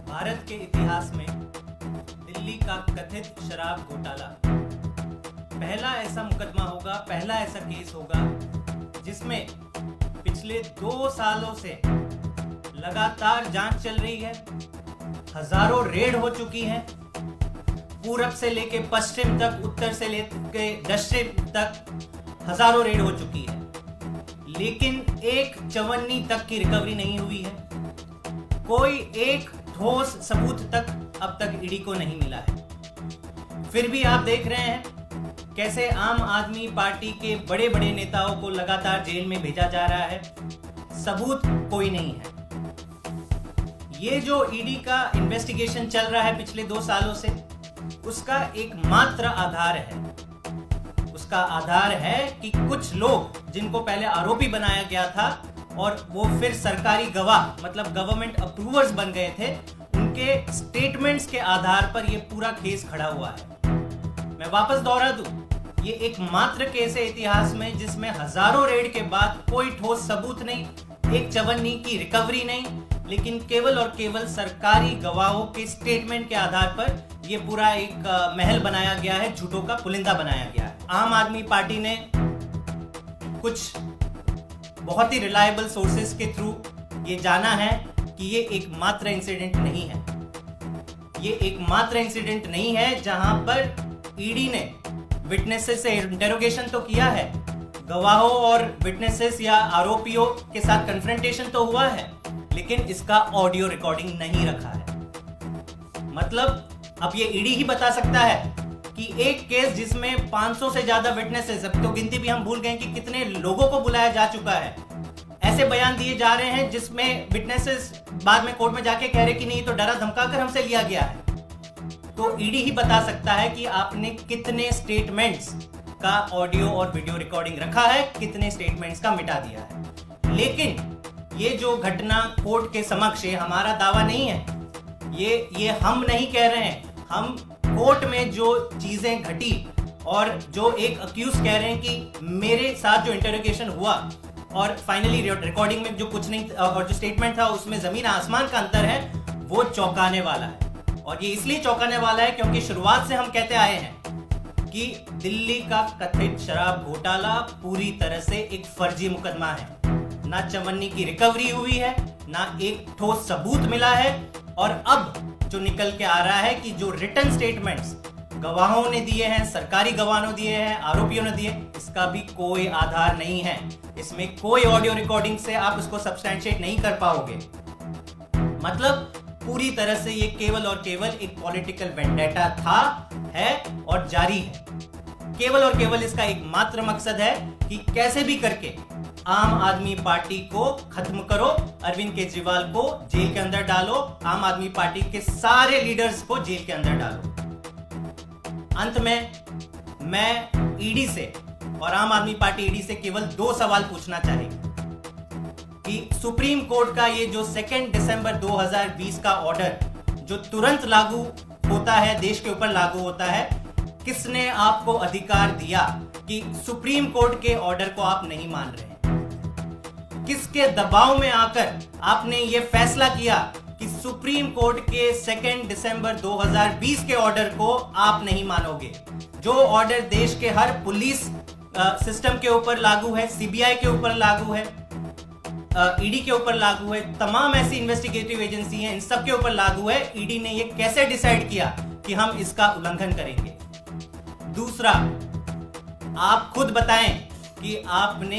भारत के इतिहास में दिल्ली का कथित शराब घोटाला पहला ऐसा मुकदमा होगा, पहला ऐसा केस होगा जिसमें पिछले 2 सालों से लगातार जांच चल रही है। हजारों रेड हो चुकी हैं, पूरब से लेके पश्चिम तक, उत्तर से लेके दक्षिण तक हजारों रेड हो चुकी है, लेकिन एक चवन्नी तक की रिकवरी नहीं हुई है। कोई एक ठोस सबूत तक अब तक ईडी को नहीं मिला है। फिर भी आप देख रहे हैं कैसे आम आदमी पार्टी के बड़े बड़े नेताओं को लगातार जेल में भेजा जा रहा है, सबूत कोई नहीं है। ये जो ईडी का इन्वेस्टिगेशन चल रहा है पिछले 2 सालों से, उसका एकमात्र आधार है। उसका आधार है कि कुछ लोग जिनको पहले आरोपी बनाया गया था और वो फिर सरकारी गवाह मतलब गवर्नमेंट अप्रूवर्स बन गए थे, उनके स्टेटमेंट्स के आधार पर ये पूरा केस खड़ा हुआ है। मैं वापस दोहरा दूं, ये एकमात्र केस है इतिहास में जिसमें हजारों रेड के बाद कोई ठोस सबूत नहीं, एक चवन्नी की रिकवरी नहीं, लेकिन केवल और केवल सरकारी गवाहों के स्टेटमेंट के आधार पर ये पूरा एक महल बनाया गया है, झूठों का पुलिंदा बनाया गया है। आम आदमी पार्टी ने कुछ बहुत ही रिलायबल सोर्सेस के थ्रू ये जाना है कि ये एकमात्र इंसिडेंट नहीं है। ये एकमात्र इंसिडेंट नहीं है जहां पर ईडी ने विटनेसेस से इंटेरोगेशन तो किया है, गवाहों और विटनेसेस या आरोपियों के साथ कन्फ्रंटेशन तो हुआ है, लेकिन इसका ऑडियो रिकॉर्डिंग नहीं रखा है। मतलब अब ये ईडी ही बता सकता है कि एक केस जिसमें 500 से ज्यादा विटनेसेस, अब तो गिनती भी हम भूल गए कि कितने लोगों को बुलाया जा चुका है, ऐसे बयान दिए जा रहे हैं जिसमें विटनेसेस बाद में कोर्ट में जाके कह रहे कि नहीं तो डरा धमकाकर हमसे लिया गया है। तो ईडी ही बता सकता है कि आपने कितने स्टेटमेंट्स का ऑडियो और वीडियो रिकॉर्डिंग रखा है, कितने स्टेटमेंट्स का मिटा दिया है। लेकिन ये जो घटना कोर्ट के समक्ष है, हमारा दावा नहीं है, ये हम नहीं कह रहे हैं, हम कोर्ट में जो चीजें घटी और जो एक अक्यूज कह रहे हैं कि मेरे साथ जो इंटरोगेशन हुआ और फाइनली रिकॉर्डिंग में जो कुछ नहीं और जो स्टेटमेंट था उसमें जमीन आसमान का अंतर है, वो चौंकाने वाला है। और ये इसलिए चौंकाने वाला है क्योंकि शुरुआत से हम कहते आए हैं कि दिल्ली का कथित शराब घोटाला पूरी तरह से एक फर्जी मुकदमा है। ना चवन्नी की रिकवरी हुई है, ना एक ठोस सबूत मिला है, और अब जो निकल के आ रहा है कि जो रिटन स्टेटमेंट्स गवाहों ने दिए हैं, सरकारी गवाहों ने दिए हैं, आरोपियों ने दिए, इसका भी कोई आधार नहीं है। इसमें कोई ऑडियो रिकॉर्डिंग से आप इसको सब्सटैंशिएट नहीं कर पाओगे। मतलब पूरी तरह से ये केवल और केवल एक पॉलिटिकल वेंडेटा था, है और जारी है। केवल और केवल इसका एकमात्र मकसद है कि कैसे भी करके आम आदमी पार्टी को खत्म करो, अरविंद केजरीवाल को जेल के अंदर डालो, आम आदमी पार्टी के सारे लीडर्स को जेल के अंदर डालो। अंत में मैं ईडी से और आम आदमी पार्टी ईडी से केवल 2 सवाल पूछना चाहेगी कि सुप्रीम कोर्ट का ये जो 2 दिसंबर 2020 का ऑर्डर जो तुरंत लागू होता है, देश के ऊपर लागू होता है, किसने आपको अधिकार दिया कि सुप्रीम कोर्ट के ऑर्डर को आप नहीं मान रहे? किसके दबाव में आकर आपने ये फैसला किया कि सुप्रीम कोर्ट के 2 दिसंबर 2020 के ऑर्डर को आप नहीं मानोगे? जो ऑर्डर देश के हर पुलिस सिस्टम के ऊपर लागू है, सीबीआई के ऊपर लागू है, ईडी के ऊपर लागू है, तमाम ऐसी इन्वेस्टिगेटिव एजेंसी हैं, इन सब के ऊपर लागू है। ईडी ने ये कैसे डिसाइड किया कि हम इसका उल्लंघन करेंगे? दूसरा, आप खुद बताएं कि आपने